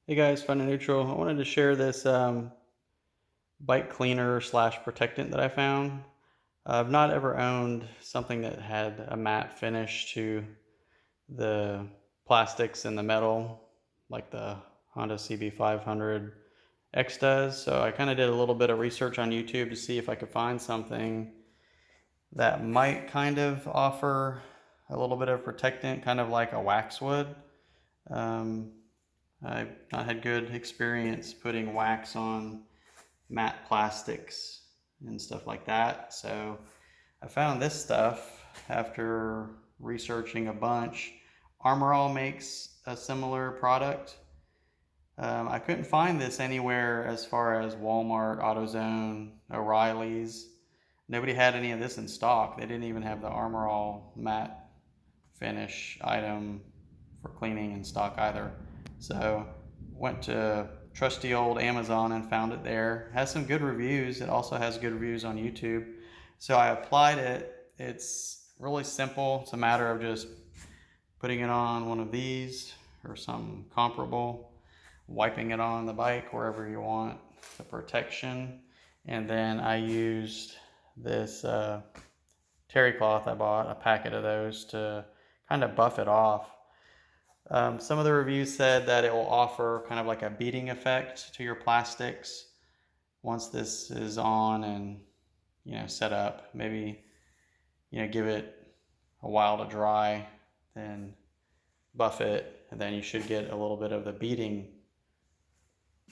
Hey guys, Fun and Neutral. I wanted to share this bike cleaner slash protectant that I found. I've not ever owned something that had a matte finish to the plastics and the metal like the Honda CB500X does. So I kind of did a little bit of research on YouTube to see if I could find something that might kind of offer a little bit of protectant, kind of like a wax would. Um, I've not had good experience putting wax on matte plastics and stuff like that. So I found this stuff after researching a bunch. Armor All makes a similar product. I couldn't find this anywhere as far as Walmart, AutoZone, O'Reilly's. Nobody had any of this in stock. They didn't even have the Armor All matte finish item for cleaning in stock either. So went to trusty old Amazon and found it there. It has some good reviews. It also has good reviews on YouTube. So I applied it. It's really simple. It's a matter of just putting it on one of these or some comparable, wiping it on the bike wherever you want the protection. And then I used this terry cloth. I bought a packet of those to kind of buff it off. Some of the reviews said that it will offer kind of like a beading effect to your plastics once this is on and set up. Maybe give it a while to dry, then buff it, and then you should get a little bit of the beading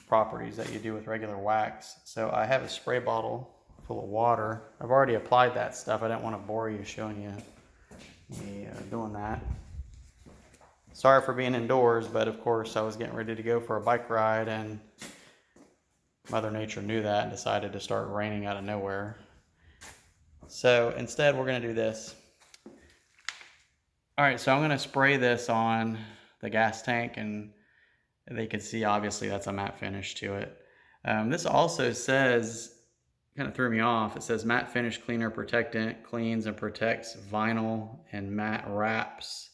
properties that you do with regular wax. So I have a spray bottle full of water. I've already applied that stuff. I didn't want to bore you showing you me doing that. Sorry for being indoors, but of course I was getting ready to go for a bike ride and Mother Nature knew that and decided to start raining out of nowhere. So instead we're going to do this. All right, so I'm going to spray this on the gas tank, and they can see obviously that's a matte finish to it. This also says, kind of threw me off, it says matte finish cleaner protectant, cleans and protects vinyl and matte wraps.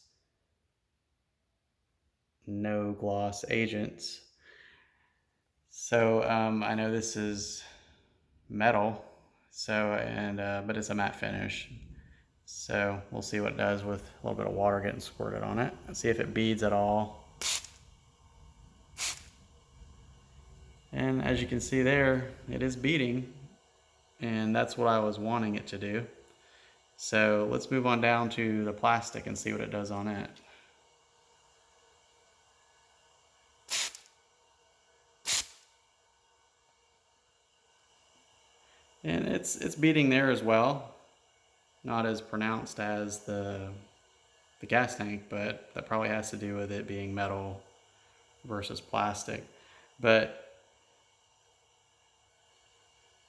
No gloss agents. So I know this is metal, but it's a matte finish. So we'll see what it does with a little bit of water getting squirted on it and see if it beads at all. And as you can see there, it is beading, and that's what I was wanting it to do. So let's move on down to the plastic and see what it does on it. And it's beading there as well. Not as pronounced as the gas tank, but that probably has to do with it being metal versus plastic. But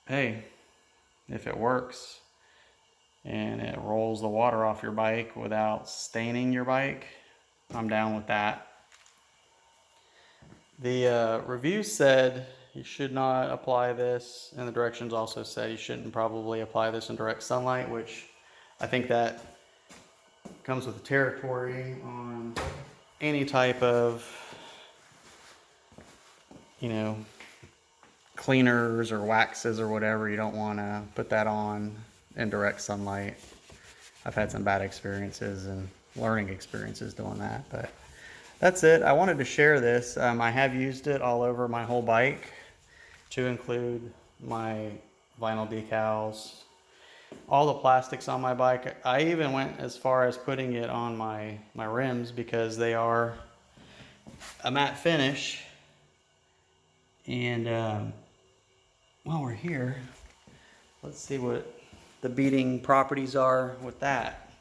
hey, if it works and it rolls the water off your bike without staining your bike, I'm down with that. The review said you should not apply this, and the directions also said you shouldn't probably apply this in direct sunlight, which I think that comes with the territory on any type of, cleaners or waxes or whatever. You don't want to put that on in direct sunlight. I've had some bad experiences and learning experiences doing that, but that's it. I wanted to share this. I have used it all over my whole bike, to include my vinyl decals, all the plastics on my bike. I even went as far as putting it on my rims because they are a matte finish. And while we're here, let's see what the beading properties are with that.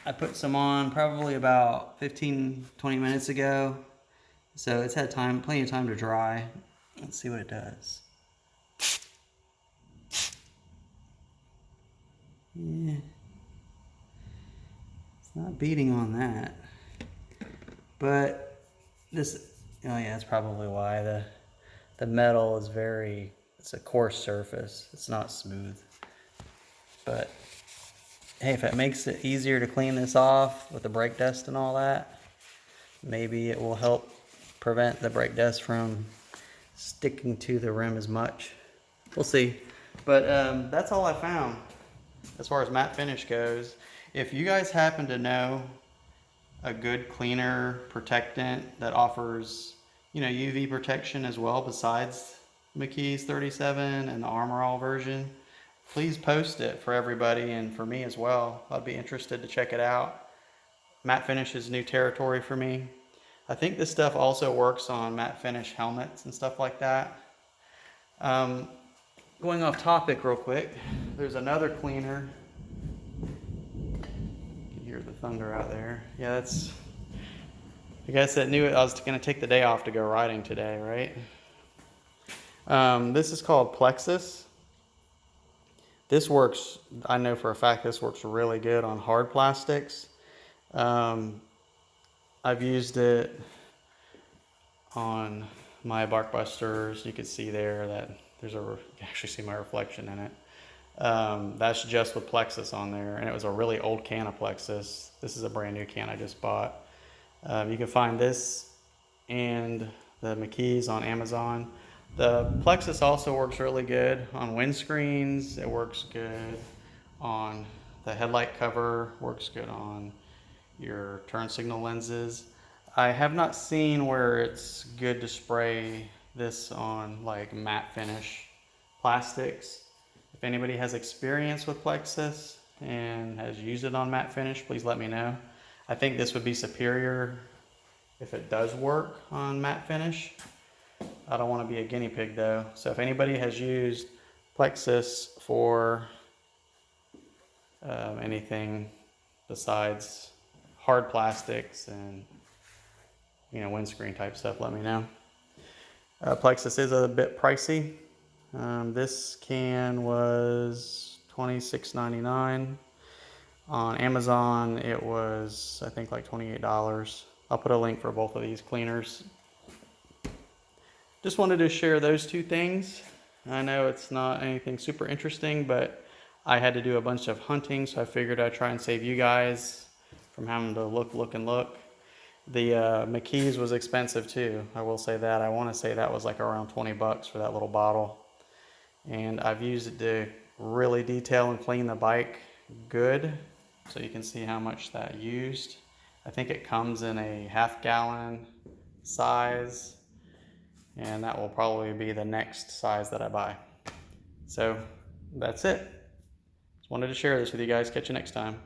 I put some on probably about 15-20 minutes ago, so it's had plenty of time to dry. Let's see what it does. Yeah, it's not beading on that, but this, oh yeah, that's probably why the metal is it's a coarse surface. It's not smooth. But hey, if it makes it easier to clean this off with the brake dust and all that, maybe it will help prevent the brake dust from sticking to the rim as much. We'll see. But that's all I found as far as matte finish goes. If you guys happen to know a good cleaner protectant that offers, you know, UV protection as well besides McKee's 37 and the Armor All version, please post it for everybody and for me as well. I'd be interested to check it out. Matte finish is new territory for me. I think this stuff also works on matte finish helmets and stuff like that. Going off topic real quick, there's another cleaner. You can hear the thunder out there. Yeah, that's, I guess that knew it. I was going to take the day off to go riding today, right? This is called Plexus. This works, I know for a fact this works really good on hard plastics. I've used it on my bark busters. You can see there that there's you can actually see my reflection in it. That's just with Plexus on there, and it was a really old can of Plexus. This is a brand new can I just bought. You can find this and the McKees on Amazon. The Plexus also works really good on windscreens. It works good on the headlight cover, works good on your turn signal lenses. I have not seen where it's good to spray this on like matte finish plastics. If anybody has experience with Plexus and has used it on matte finish, please let me know. I think this would be superior if it does work on matte finish. I don't want to be a guinea pig though. So if anybody has used Plexus for anything besides hard plastics and, you know, windscreen type stuff, let me know. Plexus is a bit pricey. This can was $26.99. On Amazon it was, I think, like $28. I'll put a link for both of these cleaners. Just wanted to share those two things. I know it's not anything super interesting, but I had to do a bunch of hunting, so I figured I'd try and save you guys from having to look. The McKee's was expensive too. I will say that. I want to say that was like around 20 bucks for that little bottle. And I've used it to really detail and clean the bike good. So you can see how much that used. I think it comes in a 1/2 gallon size. And that will probably be the next size that I buy. So that's it. Just wanted to share this with you guys. Catch you next time.